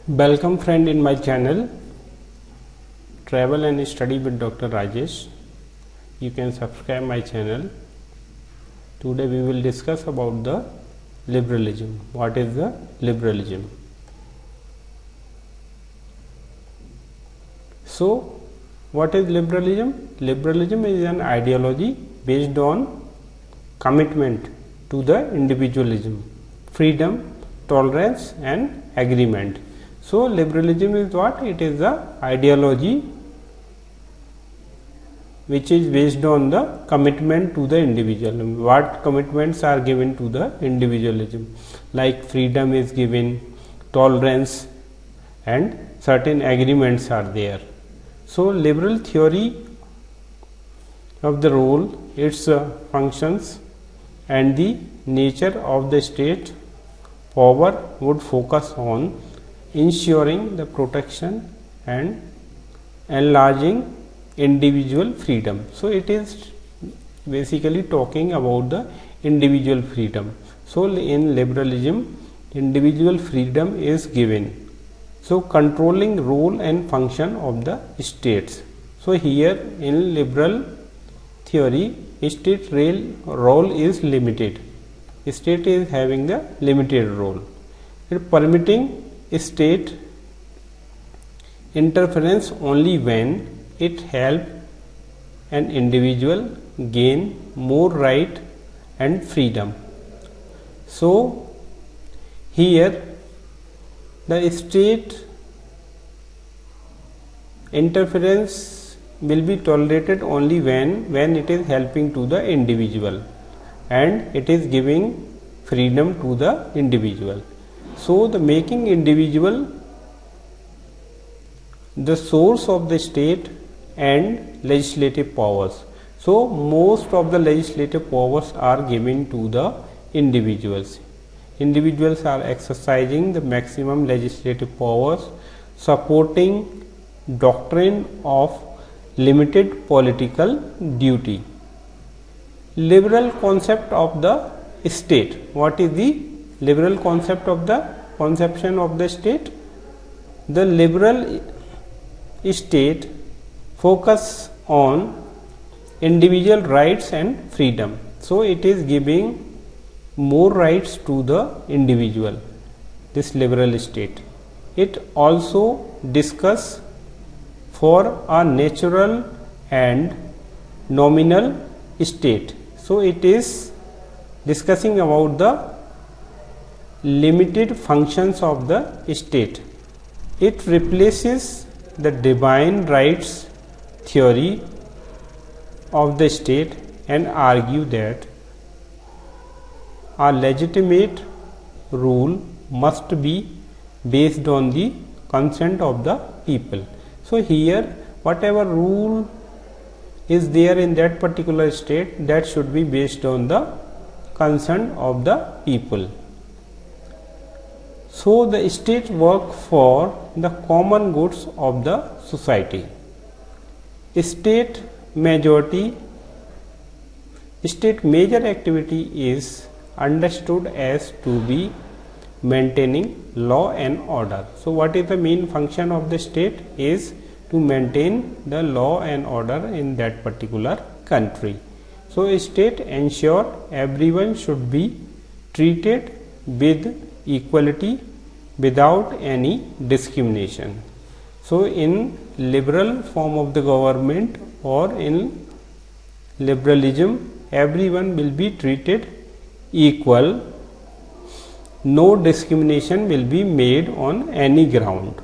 Welcome friend in my channel Travel and Study with Dr. Rajesh. You can subscribe my channel. Today we will discuss about the liberalism. What is the liberalism? So what is liberalism? Liberalism is an ideology based on commitment to the individualism, freedom, tolerance and agreement. So liberalism is what? It is the ideology which is based on the commitment to the individual. What commitments are given to the individualism? Like freedom is given, tolerance and certain agreements are there. So liberal theory of the role, its functions and the nature of the state power would focus on ensuring the protection and enlarging individual freedom. So it is basically talking about the individual freedom. So in liberalism, individual freedom is given. So controlling role and function of the states. So here in liberal theory, state role is limited. State is having the limited role. It permitting state interference only when it help an individual gain more right and freedom. So here the state interference will be tolerated only when it is helping to the individual and it is giving freedom to the individual. So the making individual the source of the state and legislative powers. So most of the legislative powers are given to the individuals. Individuals are exercising the maximum legislative powers, supporting doctrine of limited political duty. Liberal concept of the state. What is the liberal concept of the conception of the state? The liberal state focus on individual rights and freedom. So it is giving more rights to the individual, this liberal state. It also discuss for a natural and nominal state. So it is discussing about the limited functions of the state. It replaces the divine rights theory of the state and argue that a legitimate rule must be based on the consent of the people. So here whatever rule is there in that particular state, that should be based on the consent of the people. So the state work for the common goods of the society. State major activity is understood as to be maintaining law and order. So what is the main function of the state? Is to maintain the law and order in that particular country. So state ensure everyone should be treated with equality without any discrimination. So in liberal form of the government or in liberalism, everyone will be treated equal. No discrimination will be made on any ground.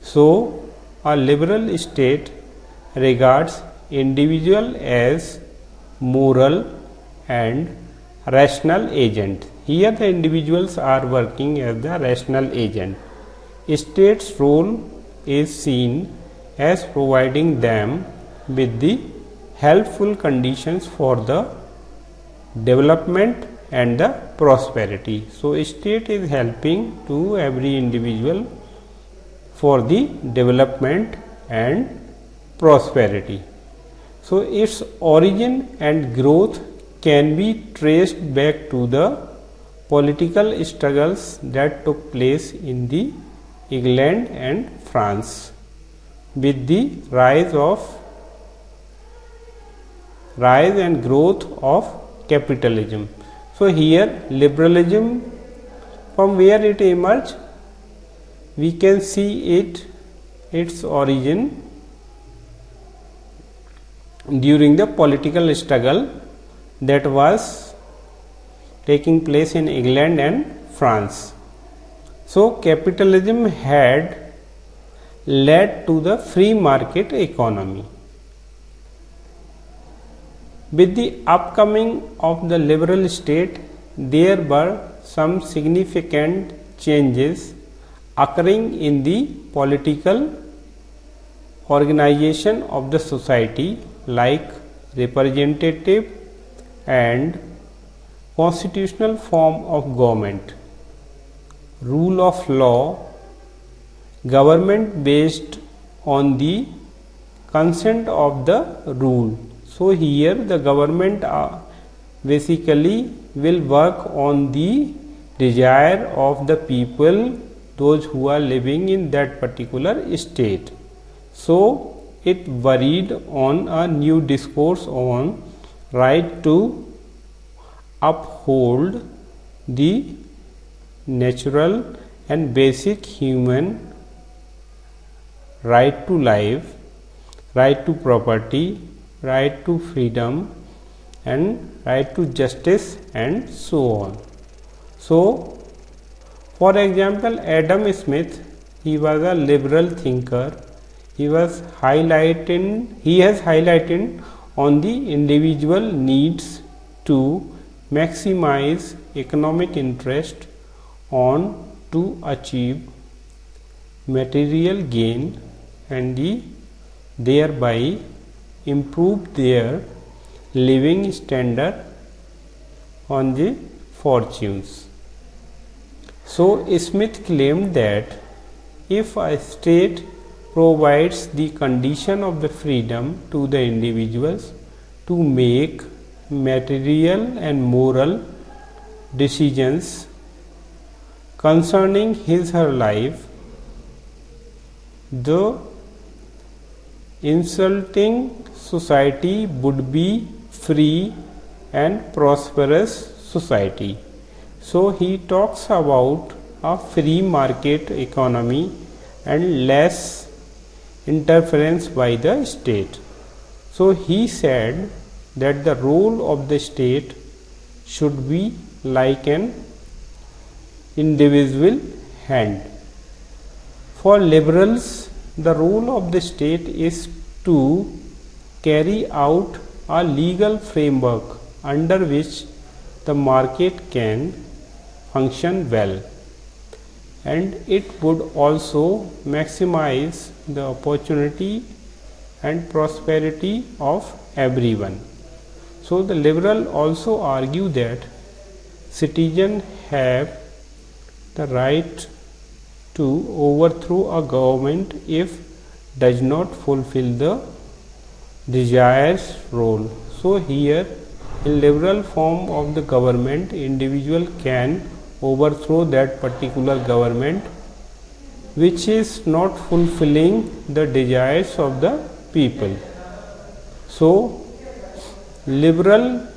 So a liberal state regards individual as moral and rational agent. Here the individuals are working as the rational agent. State's role is seen as providing them with the helpful conditions for the development and the prosperity. So state is helping to every individual for the development and prosperity. So its origin and growth can be traced back to the political struggles that took place in the England and France with the rise and growth of capitalism. So here liberalism, from where it emerged, we can see its origin during the political struggle that was taking place in England and France. So capitalism had led to the free market economy. With the upcoming of the liberal state, there were some significant changes occurring in the political organization of the society, like representative and constitutional form of government, rule of law, government based on the consent of the rule. So here the government basically will work on the desire of the people, those who are living in that particular state. So it varied on a new discourse on right to uphold the natural and basic human right to life, right to property, right to freedom, and right to justice, and so on. So for example, Adam Smith, he was a liberal thinker. He has highlighted on the individual needs to maximize economic interest on to achieve material gain and thereby improve their living standard on the fortunes. So Smith claimed that if a state provides the condition of the freedom to the individuals to make material and moral decisions concerning his or her life, the insulting society would be free and prosperous society. So he talks about a free market economy and less interference by the state. So he said that the role of the state should be like an indivisible hand. For liberals, the role of the state is to carry out a legal framework under which the market can function well, and it would also maximize the opportunity and prosperity of everyone. So the liberal also argue that citizens have the right to overthrow a government if does not fulfill the desired role. So here in liberal form of the government, individual can overthrow that particular government which is not fulfilling the desires of the people. So liberal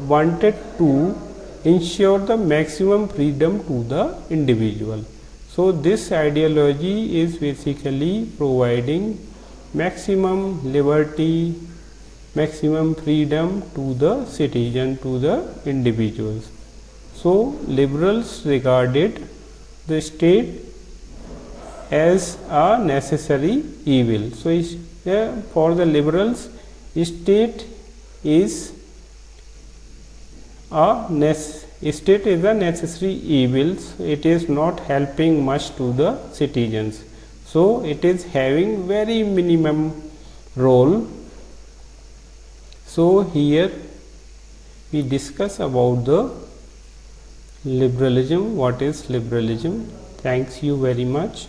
wanted to ensure the maximum freedom to the individual. So this ideology is basically providing maximum liberty, maximum freedom to the citizen, to the individuals. So liberals regarded the state as a necessary evil. So for the liberals, state is a necessary evil. It is not helping much to the citizens. So it is having very minimum role. So here we discuss about the liberalism. What is liberalism? Thanks you very much.